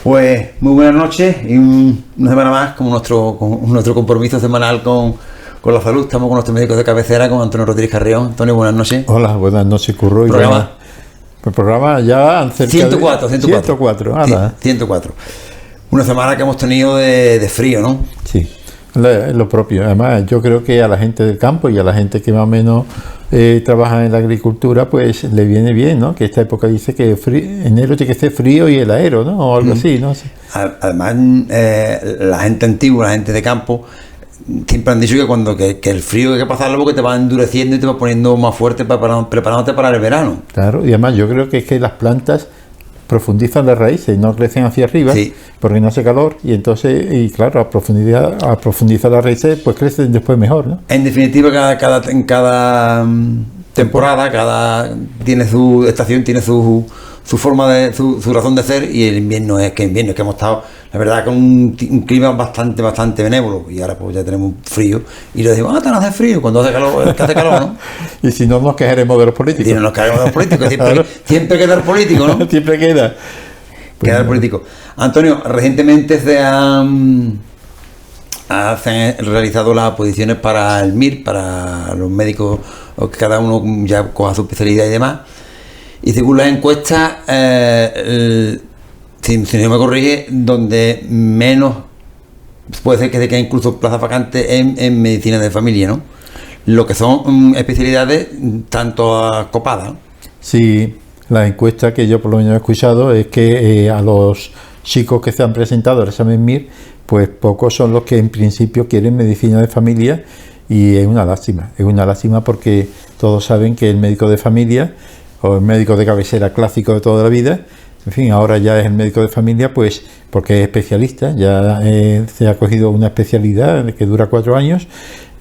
Pues muy buenas noches y una semana más como nuestro compromiso semanal con la salud. Estamos con nuestros médicos de cabecera, con Antonio Rodríguez Carrión. Antonio, buenas noches. Hola, buenas noches, Curro. El programa ya cerca 104. 104. Una semana que hemos tenido de frío, ¿no? Sí, es lo propio. Además, yo creo que a la gente del campo y a la gente que más o menos trabaja en la agricultura, pues le viene bien, ¿no? Que esta época dice que enero tiene que ser frío y heladero, ¿no? O algo así, ¿no? Sí. Además, la gente antigua, la gente de campo, siempre han dicho que el frío hay que pasarlo porque te va endureciendo y te va poniendo más fuerte preparándote para el verano. Claro, y además yo creo que es que las plantas profundizan las raíces, no crecen hacia arriba, sí, porque no hace calor, y entonces, claro, a profundizar las raíces, pues crecen después mejor, ¿no? En definitiva, en cada temporada, tiene su estación, tiene su forma su razón de ser, y el invierno es que hemos estado, la verdad, con un clima bastante benévolo, y ahora pues ya tenemos frío, y le decimos, te no hace frío, cuando hace calor, que hace calor, ¿no? Y si no nos quejaremos de los políticos. Y no nos quejaremos de los políticos, siempre queda el político, ¿no? Siempre queda. Queda el político. Antonio, recientemente se han realizado las posiciones para el MIR, para los médicos, que cada uno ya coja su especialidad y demás. Y según las encuestas, si no me corrige, donde menos puede ser que se queden incluso plazas vacantes en medicina de familia, ¿no? Lo que son especialidades tanto copadas. Sí, la encuesta que yo por lo menos he escuchado es que a los chicos que se han presentado al examen MIR, pues pocos son los que en principio quieren medicina de familia, y es una lástima porque todos saben que el médico de familia o el médico de cabecera clásico de toda la vida, en fin, ahora ya es el médico de familia, pues porque es especialista, ya se ha cogido una especialidad que dura 4 años,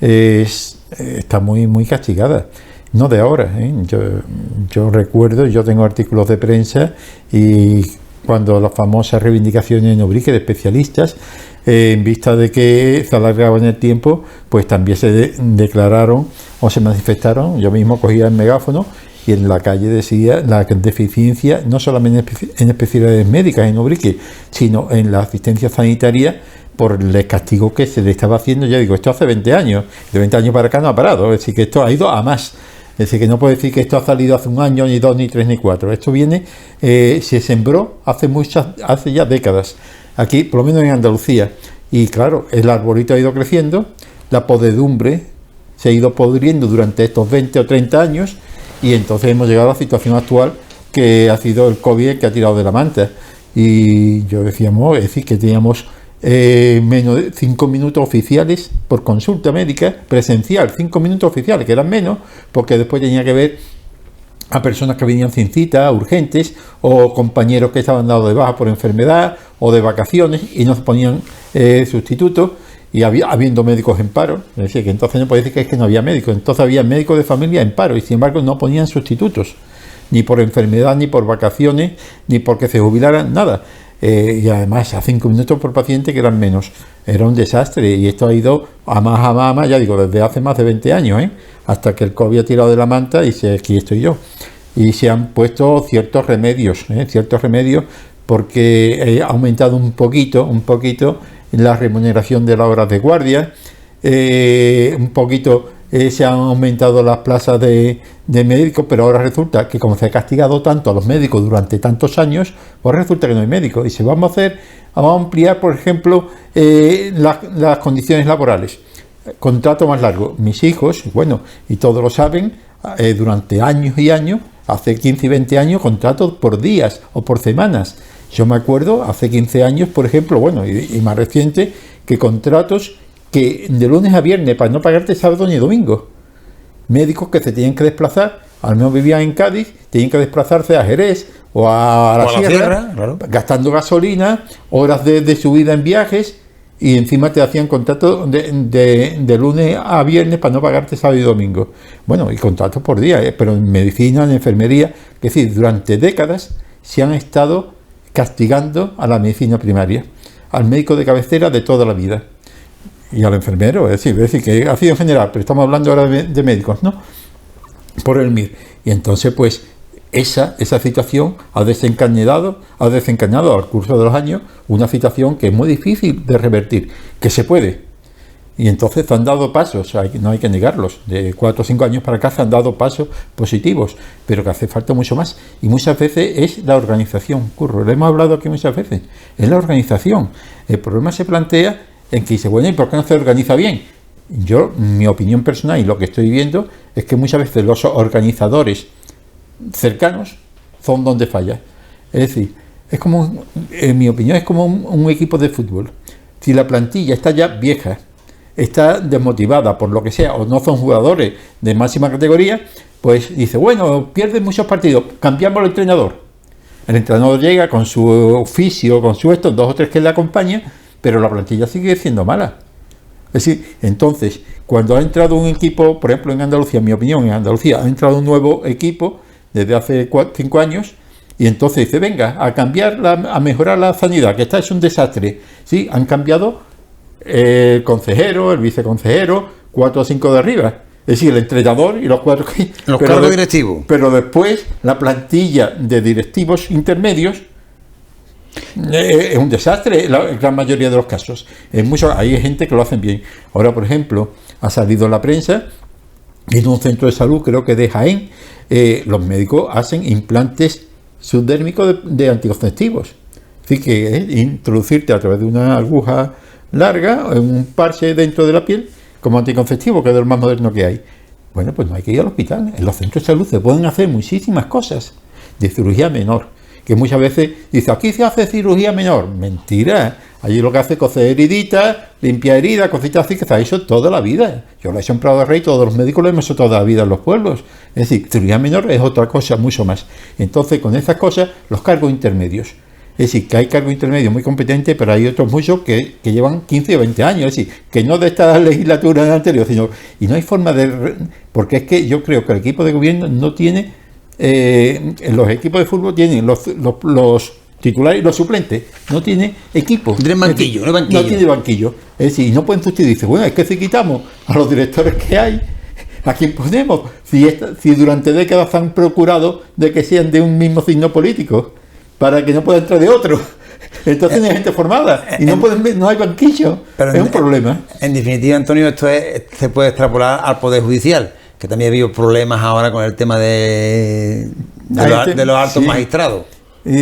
está muy castigada. No de ahora, yo recuerdo, yo tengo artículos de prensa, y cuando las famosas reivindicaciones en Ubrique de especialistas, en vista de que se alargaba en el tiempo, pues también se declararon o se manifestaron. Yo mismo cogía el megáfono y en la calle decía la deficiencia no solamente en especialidades médicas en Ubrique, sino en la asistencia sanitaria, por el castigo que se le estaba haciendo. Ya digo, esto hace 20 años, de 20 años para acá no ha parado, es decir, que esto ha ido a más. Es decir, que no puedo decir que esto ha salido hace un año, ni 2, ni 3, ni 4. Esto viene, se sembró hace ya décadas, aquí, por lo menos en Andalucía. Y claro, el arbolito ha ido creciendo, la podredumbre se ha ido podriendo durante estos 20 o 30 años, y entonces hemos llegado a la situación actual, que ha sido el COVID que ha tirado de la manta. Y yo decíamos, es decir, que teníamos menos de 5 minutos oficiales por consulta médica presencial, 5 minutos oficiales, que eran menos, porque después tenía que ver a personas que venían sin cita, urgentes, o compañeros que estaban dados de baja por enfermedad o de vacaciones y no se ponían sustitutos, y habiendo médicos en paro. Es decir, que entonces no puede decir que es que no había médicos, entonces había médicos de familia en paro, y sin embargo no ponían sustitutos, ni por enfermedad, ni por vacaciones, ni porque se jubilaran, nada. Y además a 5 minutos por paciente, que eran menos. Era un desastre, y esto ha ido a más, ya digo, desde hace más de 20 años, hasta que el COVID ha tirado de la manta, y aquí estoy yo. Y se han puesto ciertos remedios, porque ha aumentado un poquito la remuneración de las horas de guardia, un poquito se han aumentado las plazas de médicos, pero ahora resulta que, como se ha castigado tanto a los médicos durante tantos años, pues resulta que no hay médicos. Y si vamos a ampliar, por ejemplo, las condiciones laborales, contrato más largo. Mis hijos, bueno, y todos lo saben, durante años y años, hace 15 y 20 años, contratos por días o por semanas. Yo me acuerdo, hace 15 años, por ejemplo, bueno, y más reciente, que contratos que de lunes a viernes, para no pagarte sábado ni domingo. Médicos que se tienen que desplazar, al menos vivían en Cádiz, tenían que desplazarse a Jerez o a la Sierra, claro, gastando gasolina, horas de subida en viajes, y encima te hacían contratos de lunes a viernes para no pagarte sábado y domingo. Bueno, y contratos por día, pero en medicina, en enfermería, es decir, durante décadas se han estado castigando a la medicina primaria, al médico de cabecera de toda la vida, y al enfermero, es decir que ha sido en general, pero estamos hablando ahora de médicos, ¿no? Por el MIR. Y entonces, pues, esa situación ha desencadenado al curso de los años una situación que es muy difícil de revertir, que se puede. Y entonces se han dado pasos, no hay que negarlos, de 4 o 5 años para acá se han dado pasos positivos, pero que hace falta mucho más. Y muchas veces es la organización, Curro, lo hemos hablado aquí muchas veces, es la organización. El problema se plantea en que dice, bueno, ¿y por qué no se organiza bien? Yo, mi opinión personal y lo que estoy viendo es que muchas veces los organizadores cercanos son donde falla. Es decir, es como, en mi opinión, es como un equipo de fútbol. Si la plantilla está ya vieja, está desmotivada por lo que sea, o no son jugadores de máxima categoría, pues dice, bueno, pierden muchos partidos, cambiamos el entrenador. El entrenador llega con su oficio, con su 2 o 3 que le acompañan, pero la plantilla sigue siendo mala. Es decir, entonces, cuando ha entrado un equipo, por ejemplo en Andalucía, en mi opinión, en Andalucía ha entrado un nuevo equipo desde hace 5 años, y entonces dice, venga, a cambiar, a mejorar la sanidad, que esta es un desastre. Sí, han cambiado el consejero, el viceconsejero, 4 o 5 de arriba. Es decir, el entrenador y los 4 que... Los cargos directivos. Pero después, la plantilla de directivos intermedios es un desastre en la gran mayoría de los casos. Hay gente que lo hacen bien. Ahora, por ejemplo, ha salido en la prensa, en un centro de salud, creo que de Jaén, los médicos hacen implantes subdérmicos de anticonceptivos. Así que introducirte a través de una aguja larga, en un parche dentro de la piel, como anticonceptivo, que es lo más moderno que hay. Bueno, pues no hay que ir al hospital. En los centros de salud se pueden hacer muchísimas cosas de cirugía menor, que muchas veces dice, aquí se hace cirugía menor. Mentira. Allí lo que hace es coser heriditas, limpiar heridas, cositas así, que se ha hecho toda la vida. Yo lo he hecho en Prado de Rey, todos los médicos lo hemos hecho toda la vida en los pueblos. Es decir, cirugía menor es otra cosa, mucho más. Entonces, con esas cosas, los cargos intermedios. Es decir, que hay cargos intermedios muy competentes, pero hay otros muchos que llevan 15 o 20 años. Es decir, que no de esta legislatura anterior, sino... Y no hay forma de... Porque es que yo creo que el equipo de gobierno no tiene... los equipos de fútbol tienen los titulares y los suplentes. No tiene equipo. Tiene banquillo, no tiene banquillo. Es decir, no pueden sustituir. Dice, bueno, es que si quitamos a los directores que hay, ¿a quién ponemos? Si durante décadas han procurado de que sean de un mismo signo político, para que no pueda entrar de otro. Entonces no hay gente formada y no hay banquillo. Pero es un problema. En definitiva, Antonio, se puede extrapolar al Poder Judicial, que también ha habido problemas ahora con el tema de los altos magistrados.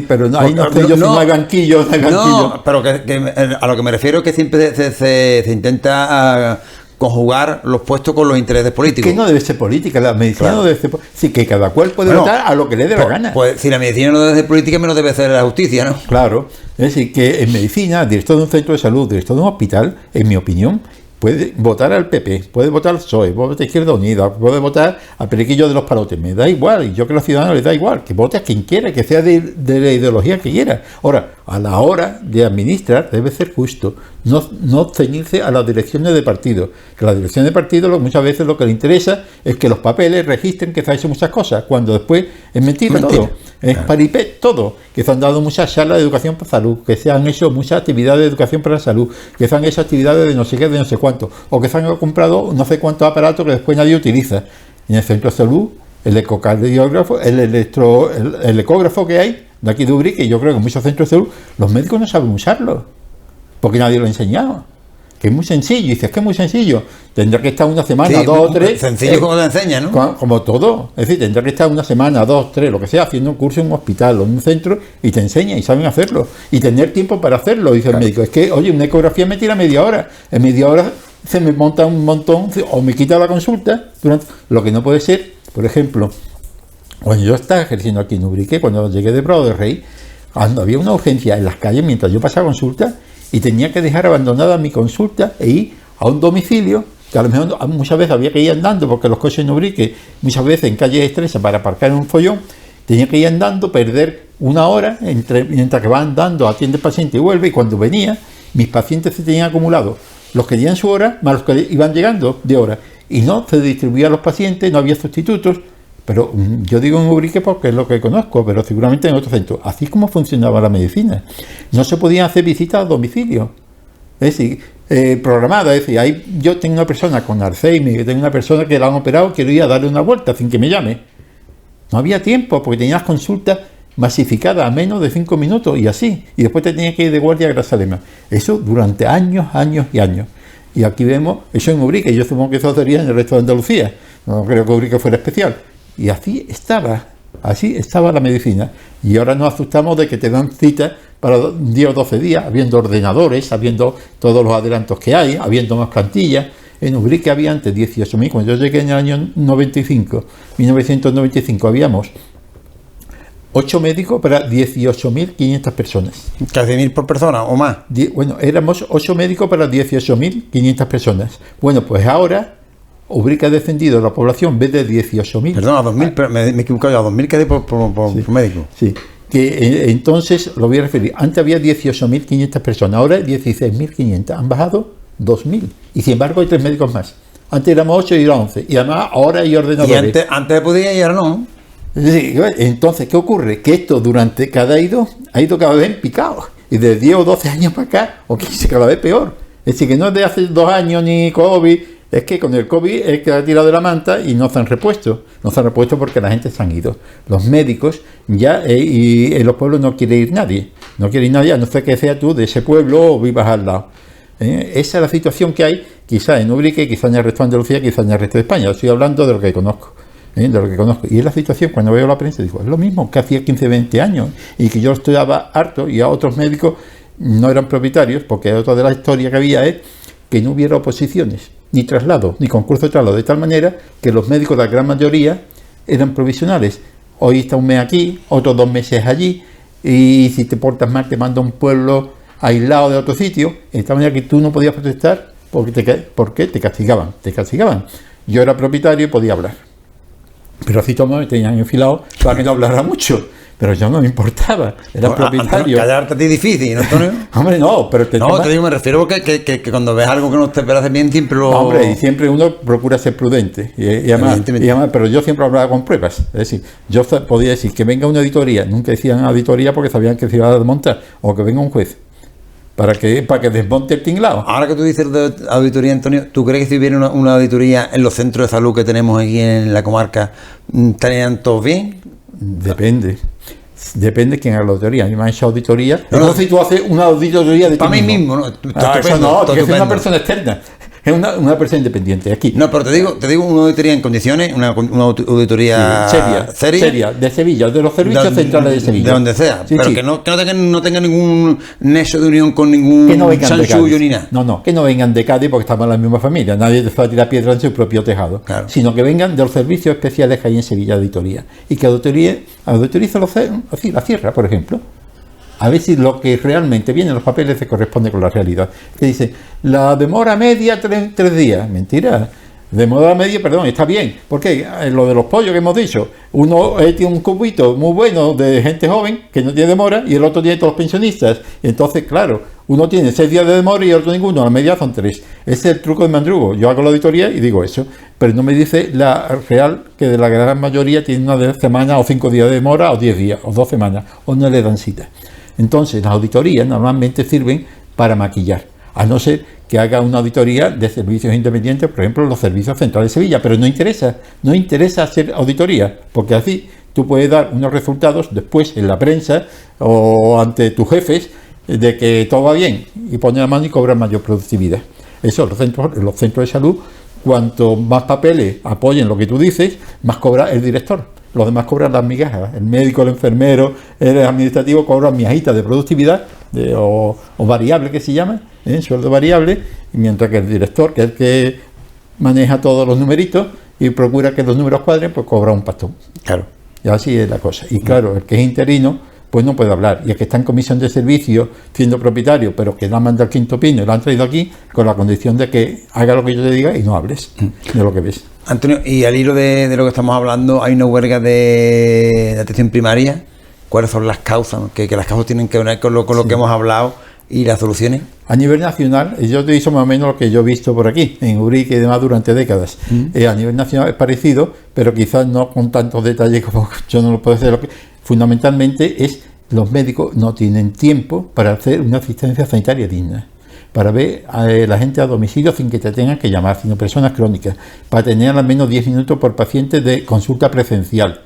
Pero no hay banquillo, no hay banquillo. No, pero que a lo que me refiero es que siempre se intenta conjugar los puestos con los intereses políticos. Que no debe ser política, la medicina no debe ser política. Sí, que cada cual puede votar a lo que le dé la gana. Pues si la medicina no debe ser política, menos debe ser la justicia, ¿no? Claro. Es decir, que en medicina, director de un centro de salud, director de un hospital, en mi opinión, puede votar al PP, puede votar al PSOE, puede votar a Izquierda Unida, puede votar al Periquillo de los Palotes, me da igual, y yo que a los ciudadanos les da igual, que vote a quien quiera, que sea de la ideología que quiera. Ahora, a la hora de administrar debe ser justo, no ceñirse a las direcciones de partido, que las direcciones de partido muchas veces lo que les interesa es que los papeles registren que se han hecho muchas cosas, cuando después es mentira. Todo, es paripé todo, que se han dado muchas charlas de educación para salud, que se han hecho muchas actividades de educación para la salud, que se han hecho actividades de no sé qué, de no sé cuánto, o que se han comprado no sé cuántos aparatos que después nadie utiliza. En el centro de salud, el ecocardiógrafo, el ecógrafo que hay de aquí de Ubrique, yo creo que en muchos centros de salud los médicos no saben usarlo, porque nadie lo ha enseñado. Que es muy sencillo, dices que es muy sencillo, tendrá que estar una semana, 2 o 3. Sencillo como te enseña, ¿no? Como todo, es decir, tendrá que estar una semana, 2, 3, lo que sea, haciendo un curso en un hospital o en un centro y te enseña y saben hacerlo. Y tener tiempo para hacerlo, dice el médico. Es que, oye, una ecografía me tira media hora, en media hora se me monta un montón, o me quita la consulta, lo que no puede ser, por ejemplo, cuando yo estaba ejerciendo aquí en Ubrique, cuando llegué de Prado de Rey, cuando había una urgencia en las calles mientras yo pasaba consulta, y tenía que dejar abandonada mi consulta e ir a un domicilio, que a lo mejor muchas veces había que ir andando, porque los coches en Ubrique, muchas veces en calles estrechas para aparcar en un follón, tenía que ir andando, perder una hora, mientras que va andando, atiende al paciente y vuelve, y cuando venía, mis pacientes se tenían acumulados, los que tenían su hora, más los que iban llegando de hora, y no se distribuía a los pacientes, no había sustitutos. Pero yo digo en Ubrique porque es lo que conozco, pero seguramente en otros centros. Así es como funcionaba la medicina. No se podían hacer visitas a domicilio. Es decir, programada. Es decir, yo tengo una persona con Alzheimer, yo tengo una persona que la han operado, quiero ir a darle una vuelta sin que me llame. No había tiempo porque tenías consultas masificadas a menos de 5 minutos y así. Y después te tenías que ir de guardia a Grazalema. Eso durante años, años y años. Y aquí vemos, eso en Ubrique, yo supongo que eso sería en el resto de Andalucía. No creo que Ubrique fuera especial. Y así estaba la medicina. Y ahora nos asustamos de que te dan cita para 10 o 12 días, habiendo ordenadores, habiendo todos los adelantos que hay, habiendo más plantillas. En Ubrique había antes 18.000, cuando yo llegué en el año 1995, habíamos 8 médicos para 18.500 personas. ¿Casi 1.000 por persona o más? Bueno, éramos 8 médicos para 18.500 personas. Bueno, pues ahora Ubrique ha descendido la población, en vez de 18.000. Perdón, a 2.000, me he equivocado, a 2.000 quedé por médico. Sí, que entonces lo voy a referir. Antes había 18.500 personas, ahora 16.500. Han bajado 2.000. Y sin embargo hay 3 médicos más. Antes éramos 8 y ahora 11. Y además ahora hay ordenadores. Y antes podía y ahora no. Sí, entonces, ¿qué ocurre? Que esto durante ha ido cada vez en picado. Y de 10 o 12 años para acá, o 15, cada vez peor. Es decir, que no es de hace 2 años ni COVID, es que con el COVID es que ha tirado de la manta y no se han repuesto. No se han repuesto porque la gente se han ido. Los médicos ya, y en los pueblos no quiere ir nadie. No quiere ir nadie, a no ser que sea tú de ese pueblo o vivas al lado. Esa es la situación que hay, quizá en Ubrique, quizá en el resto de Andalucía, quizá en el resto de España. Estoy hablando de lo que conozco. De lo que conozco. Y es la situación, cuando veo la prensa, digo, es lo mismo que hacía 15, 20 años. Y que yo estudiaba harto y a otros médicos no eran propietarios, porque otra de la historia que había es que no hubiera oposiciones, ni traslado, ni concurso de traslado, de tal manera que los médicos, la gran mayoría, eran provisionales. Hoy está un mes aquí, otros 2 meses allí, y si te portas mal te manda a un pueblo aislado de otro sitio, de tal manera que tú no podías protestar porque te castigaban. Yo era propietario y podía hablar. Pero así todos me tenían enfilado para que no hablara mucho. Pero yo no me importaba, era propietario. Antonio, callarte a ti es difícil, ¿no, Antonio? Hombre, no, pero te digo, me refiero que cuando ves algo que no te parece bien, siempre lo... Hombre, y siempre uno procura ser prudente. Y además, pero yo siempre hablaba con pruebas. Es decir, yo podía decir que venga una auditoría, nunca decían auditoría porque sabían que se iba a desmontar, o que venga un juez. ¿Para que desmonte el tinglado? Ahora que tú dices de auditoría, Antonio, ¿tú crees que si hubiera una auditoría en los centros de salud que tenemos aquí en la comarca, estarían todos bien? Depende quién haga la auditoría. A mí me han hecho auditoría. No, si tú haces una auditoría de ti para mí mismo, ¿no? Eso no, tienes que ser una persona externa. Es una persona independiente aquí. No, pero te digo una auditoría en condiciones, una auditoría seria, de Sevilla, de los servicios centrales de Sevilla. De donde sea, pero sí. Que no tenga ningún nexo de unión con ningún chanchullo ni nada. No, que no vengan de Cádiz porque estamos en la misma familia, nadie te va a tirar piedra en su propio tejado, claro. Sino que vengan de los servicios especiales que hay en Sevilla de auditoría. Y que autorice la sierra, por ejemplo. A ver si lo que realmente viene en los papeles se corresponde con la realidad. Que dice, la demora media 3 días. Mentira. Demora media, perdón, está bien. ¿Por qué? Lo de los pollos que hemos dicho. Uno tiene un cubito muy bueno de gente joven que no tiene demora y el otro tiene todos los pensionistas. Entonces, claro, uno tiene 6 días de demora y el otro ninguno. La media son 3. Ese es el truco de Mandrugo. Yo hago la auditoría y digo eso. Pero no me dice la real que de la gran mayoría tiene una semana o 5 días de demora o 10 días o 2 semanas o no le dan cita. Entonces, las auditorías normalmente sirven para maquillar, a no ser que haga una auditoría de servicios independientes, por ejemplo, los servicios centrales de Sevilla, pero no interesa hacer auditoría, porque así tú puedes dar unos resultados después en la prensa o ante tus jefes de que todo va bien y poner la mano y cobrar mayor productividad. Eso, los centros de salud, cuanto más papeles apoyen lo que tú dices, más cobra el director. Los demás cobran las migajas. El médico, el enfermero, el administrativo cobran migajitas de productividad o variable que se llama, sueldo variable, y mientras que el director, que es el que maneja todos los numeritos y procura que los números cuadren, pues cobra un pastón. Claro. Y así es la cosa. Y claro, el que es interino, pues no puede hablar. Y el que está en comisión de servicio, siendo propietario, pero que la manda al quinto pino y lo han traído aquí, con la condición de que haga lo que yo te diga y no hables de lo que ves. Antonio, y al hilo de lo que estamos hablando, hay una huelga de atención primaria. ¿Cuáles son las causas? Que las causas tienen que ver con lo que hemos hablado y las soluciones. A nivel nacional, yo te he dicho más o menos lo que yo he visto por aquí, en Ubrique y demás durante décadas. A nivel nacional es parecido, pero quizás no con tantos detalles como yo no lo puedo hacer. Fundamentalmente es los médicos no tienen tiempo para hacer una asistencia sanitaria digna, para ver a la gente a domicilio sin que te tengan que llamar, sino personas crónicas, para tener al menos 10 minutos por paciente de consulta presencial,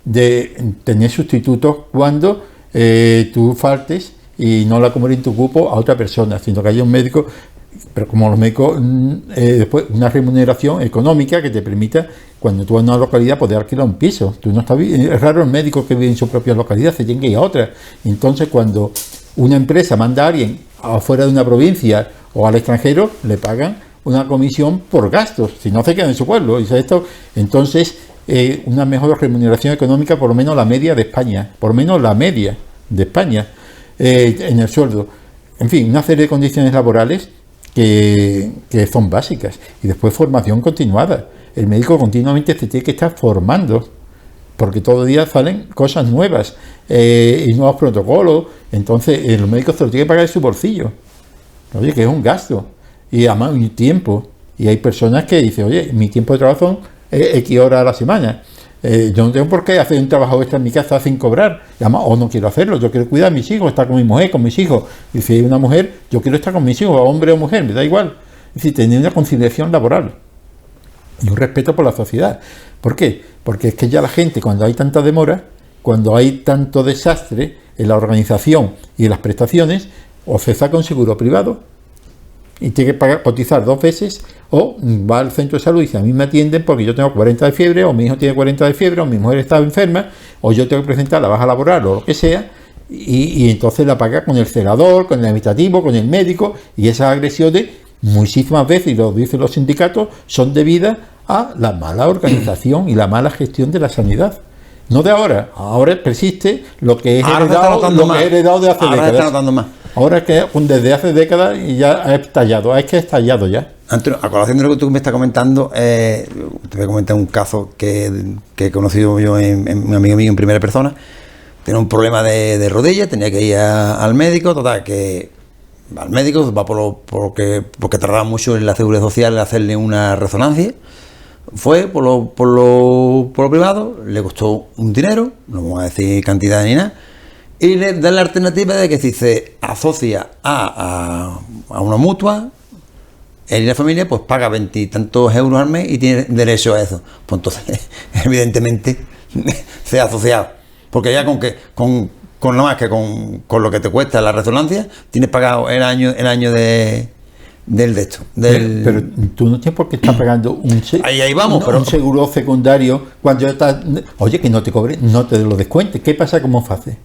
de tener sustitutos cuando tú faltes y no la cubrir en tu cupo a otra persona, sino que haya un médico, pero como los médicos, después una remuneración económica que te permita, cuando tú vas a una localidad, poder alquilar un piso. Tú no estás, es raro el médico que vive en su propia localidad, se tiene que ir a otra. Entonces, cuando una empresa manda a alguien afuera de una provincia o al extranjero, le pagan una comisión por gastos, si no se queda en su pueblo. Entonces, una mejor remuneración económica, por lo menos la media de España, en el sueldo. En fin, una serie de condiciones laborales que son básicas. Y después formación continuada. El médico continuamente se tiene que estar formando, porque todos los días salen cosas nuevas y nuevos protocolos. Entonces, el médico se lo tiene que pagar de su bolsillo. Oye, que es un gasto. Y además un tiempo. Y hay personas que dicen, oye, mi tiempo de trabajo son X horas a la semana. Yo no tengo por qué hacer un trabajo extra en mi casa sin cobrar. Y además, o no quiero hacerlo, yo quiero cuidar a mis hijos, estar con mi mujer, con mis hijos. Y si hay una mujer, yo quiero estar con mis hijos, hombre o mujer, me da igual. Es decir, tener una conciliación laboral y un respeto por la sociedad. ¿Por qué? Porque es que ya la gente, cuando hay tanta demora, cuando hay tanto desastre en la organización y en las prestaciones, o se saca un seguro privado y tiene que cotizar 2 veces, o va al centro de salud y dice, a mí me atienden porque yo tengo 40 de fiebre, o mi hijo tiene 40 de fiebre, o mi mujer está enferma, o yo tengo que presentar la baja laboral o lo que sea, y entonces la paga con el celador, con el administrativo, con el médico, y esas agresiones muchísimas veces, y lo dicen los sindicatos, son debidas a la mala organización y la mala gestión de la sanidad. No de ahora persiste lo que es heredado de hace décadas. Ahora es que desde hace décadas ya ha estallado, es que ha estallado ya. Antonio, a colación de lo que tú me estás comentando, te voy a comentar un caso que he conocido yo en un amigo mío en primera persona. Tiene un problema de rodilla, tenía que ir al médico, total, que va al médico, va porque tardaba mucho en la Seguridad Social en hacerle una resonancia. Fue por lo privado, le costó un dinero, no vamos a decir cantidad ni nada, y le da la alternativa de que si se asocia a una mutua, él y la familia pues paga 20 y tantos euros al mes y tiene derecho a eso. Pues entonces, evidentemente, se ha asociado, porque ya con nada más que con lo que te cuesta la resonancia, tienes pagado el año del de esto. Pero tú no tienes por qué estar pagando un seguro secundario cuando ya estás. Oye, que no te cobre, no te lo descuentes. ¿Qué pasa con Monfase?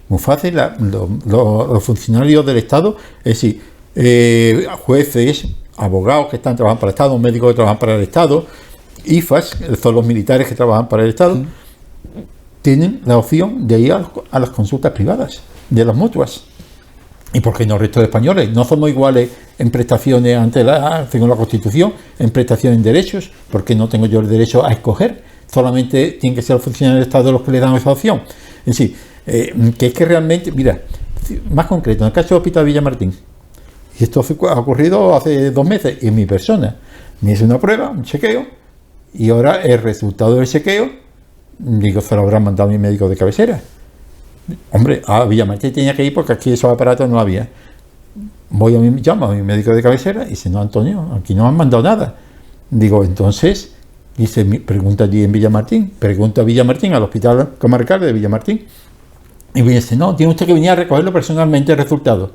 Monfase, los funcionarios del Estado, es decir, jueces, abogados que están trabajando para el Estado, médicos que trabajan para el Estado, IFAS, son los militares que trabajan para el Estado, tienen la opción de ir a las consultas privadas de las mutuas. ¿Y por qué no el resto de españoles? No somos iguales en prestaciones según la Constitución, en prestaciones en derechos, porque no tengo yo el derecho a escoger. Solamente tienen que ser los funcionarios del Estado los que le dan esa opción. En sí, que es que realmente, mira, más concreto, en el caso del Hospital Villamartín, y esto ha ocurrido hace 2 meses, y en mi persona, me hice una prueba, un chequeo, y ahora el resultado del chequeo, digo, se lo habrán mandado a mi médico de cabecera. Hombre, a Villamartín tenía que ir porque aquí esos aparatos no había. Llamo a mi médico de cabecera y dice, no, Antonio, aquí no me han mandado nada. Digo, entonces, dice, pregunta allí en Villamartín, pregunta a Villamartín, al hospital comarcal de Villamartín, y me dice, no, tiene usted que venir a recogerlo personalmente el resultado.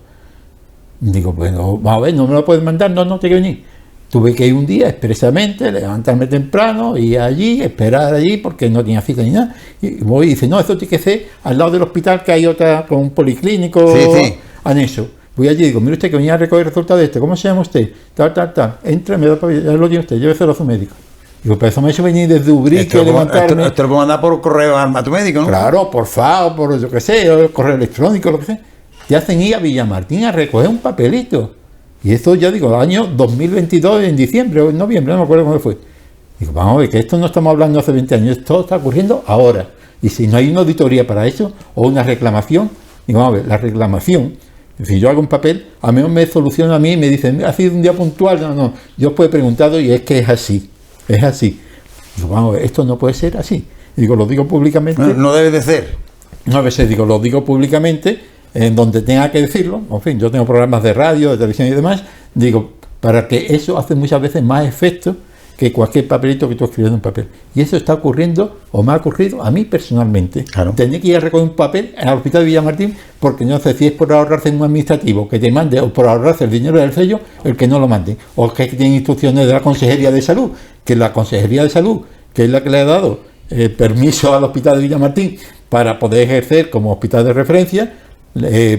Digo, bueno, vamos a ver, no me lo pueden mandar, no, tiene que venir. Tuve que ir un día expresamente, levantarme temprano, ir allí, esperar allí, porque no tenía cita ni nada. Y voy y dice, no, esto tiene que ser al lado del hospital, que hay otra con un policlínico anexo. Voy allí y digo, mire usted que venía a recoger el resultado de este, ¿cómo se llama usted? Tal. Entra, me da para ya lo tiene usted, lléveselo a su médico. Digo, pero eso me ha hecho venir desde Ubrique, levantarme. Esto lo puedo mandar por correo a tu médico, ¿no? Claro, por favor, por yo qué sé, o correo electrónico, lo que sea. Te hacen ir a Villamartín a recoger un papelito. Y esto ya digo, el año 2022, en diciembre o en noviembre, no me acuerdo cómo fue. Digo, vamos a ver, que esto no estamos hablando hace 20 años, esto está ocurriendo ahora. Y si no hay una auditoría para eso, o una reclamación, digo, vamos a ver, la reclamación, si yo hago un papel, a mí me soluciona a mí y me dicen, ¿ha sido un día puntual? No, yo pues he preguntado y es que es así. Digo, vamos a ver, esto no puede ser así. Y digo, lo digo públicamente. No debe de ser. No, a veces digo, lo digo públicamente, en donde tenga que decirlo, en fin, yo tengo programas de radio, de televisión y demás, digo, para que eso hace muchas veces más efecto que cualquier papelito que tú escribes en un papel. Y eso está ocurriendo, o me ha ocurrido a mí personalmente. Claro. Tener que ir a recoger un papel al hospital de Villamartín, porque no sé si es por ahorrarse en un administrativo que te mande, o por ahorrarse el dinero del sello, el que no lo mande. O que tiene instrucciones de la Consejería de Salud, que la Consejería de Salud, que es la que le ha dado permiso al hospital de Villamartín para poder ejercer como hospital de referencia,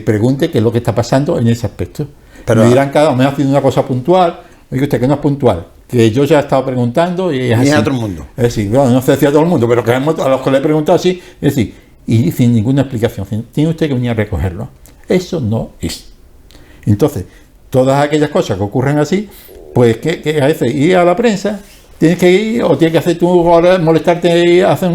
pregunte qué es lo que está pasando en ese aspecto. Pero me dirán, me ha sido una cosa puntual. Oye, usted que no es puntual, que yo ya he estado preguntando y es así. Ni a todo el mundo. Es decir, bueno, no sé si a todo el mundo, pero que a los que le he preguntado así, es decir, y sin ninguna explicación. Tiene usted que venir a recogerlo. Eso no es. Entonces, todas aquellas cosas que ocurren así, pues que a veces ir a la prensa, tienes que ir o tienes que hacer tú ahora, molestarte y hacer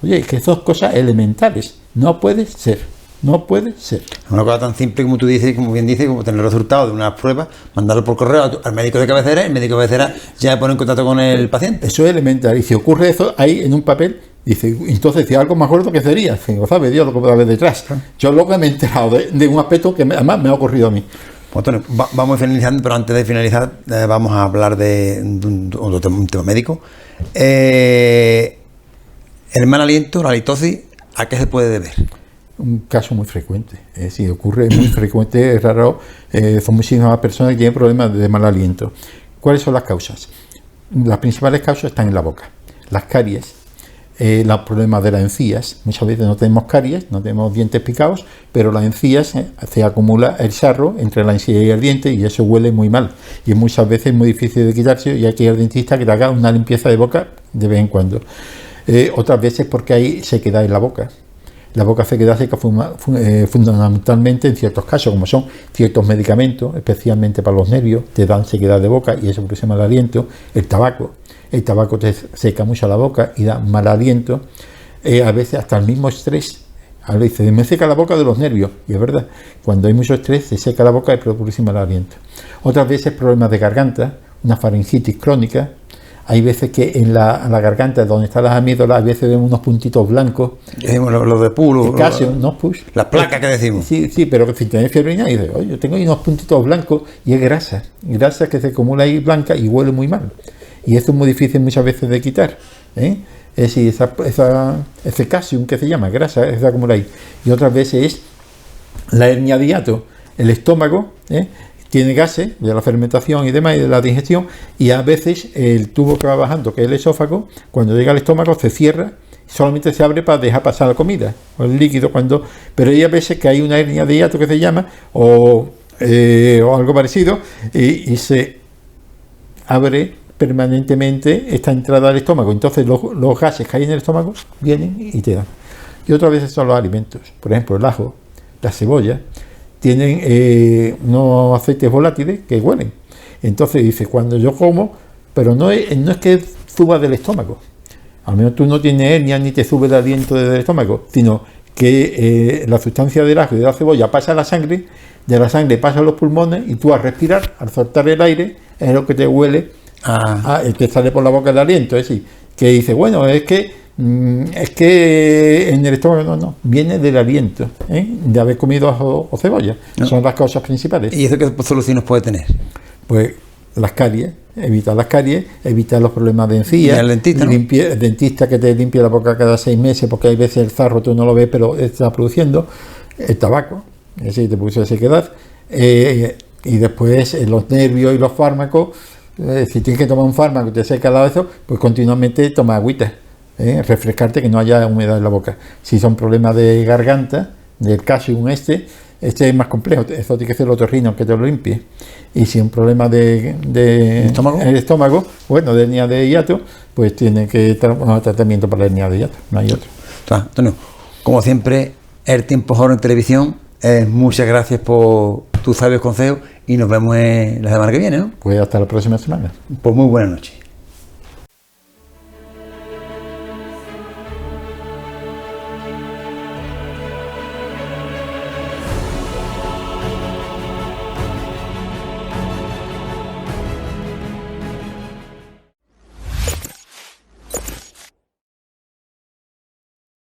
Oye, es que son cosas elementales. No puede ser. No puede ser. Una cosa tan simple como tú dices, como bien dices, como tener el resultado de unas pruebas, mandarlo por correo al médico de cabecera, el médico de cabecera ya se pone en contacto con el paciente. Eso es elemental. Y si ocurre eso ahí en un papel, dice, entonces si algo más gordo que sería, no sabe Dios lo que puede haber detrás. Yo lo que me he enterado de un aspecto que además me ha ocurrido a mí. Pues, Antonio, vamos finalizando, pero antes de finalizar vamos a hablar de un tema médico. El mal aliento, la halitosis, ¿a qué se puede deber? Un caso muy frecuente, es decir, ocurre muy frecuente, es raro, son muchísimas personas que tienen problemas de mal aliento. ¿Cuáles son las causas? Las principales causas están en la boca. Las caries, los problemas de las encías. Muchas veces no tenemos caries, no tenemos dientes picados, pero las encías se acumula el sarro entre la encía y el diente y eso huele muy mal. Y muchas veces es muy difícil de quitarse y hay que ir al dentista que te haga una limpieza de boca de vez en cuando. Otras veces porque hay sequedad en la boca. La boca seca fundamentalmente en ciertos casos, como son ciertos medicamentos, especialmente para los nervios, te dan sequedad de boca y eso produce mal aliento. El tabaco te seca mucho la boca y da mal aliento. A veces hasta el mismo estrés. A veces me seca la boca de los nervios, y es verdad, cuando hay mucho estrés se seca la boca y produce mal aliento. Otras veces problemas de garganta, una faringitis crónica. Hay veces que en la garganta, donde están las amígdalas, a veces vemos unos puntitos blancos. Los de pulo. ¿no? Push. Las placas que decimos. Sí, pero que si tenés fiebrina, y dices, oye, yo tengo ahí unos puntitos blancos y es grasa que se acumula ahí blanca y huele muy mal. Y esto es muy difícil muchas veces de quitar. Es decir, ese calcium que se llama, grasa, que se acumula ahí. Y otras veces es la hernia de hiato, el estómago, tiene gases de la fermentación y demás y de la digestión y a veces el tubo que va bajando, que es el esófago, cuando llega al estómago se cierra, solamente se abre para dejar pasar la comida o el líquido pero hay a veces que hay una hernia de hiato que se llama o algo parecido y se abre permanentemente esta entrada al estómago, entonces los gases que hay en el estómago vienen y te dan. Y otras veces son los alimentos, por ejemplo el ajo, la cebolla, tienen unos aceites volátiles que huelen. Entonces dice, cuando yo como, pero no es que suba del estómago, al menos tú no tienes hernia ni te sube el aliento del estómago, sino que la sustancia del ajo y de la cebolla pasa a la sangre, de la sangre pasa a los pulmones y tú al respirar, al soltar el aire, es lo que te huele, te sale por la boca el aliento. Es decir, que dice, bueno, es que en el estómago no, viene del aliento, de haber comido ajo o cebolla. No. Son las causas principales. ¿Y eso qué soluciones puede tener? Pues las caries, evitar los problemas de encías. El dentista, ¿no? El dentista que te limpia la boca cada 6 meses, porque hay veces el sarro tú no lo ves, pero está produciendo. El tabaco, es decir, te produce sequedad. Y después los nervios y los fármacos. Si tienes que tomar un fármaco y te seca la eso, pues continuamente toma agüita. Refrescarte, que no haya humedad en la boca. Si son problemas de garganta, del calcium este es más complejo, eso tiene que ser el otorrino que te lo limpie. Y si un problema de estómago, bueno, de hernia de hiato, pues tiene que tomar tratamiento para la hernia de hiato, no hay otro. Antonio, como siempre, el tiempo es oro en televisión. Muchas gracias por tus sabios consejos y nos vemos la semana que viene, ¿no? Pues hasta la próxima semana. Pues muy buenas noches.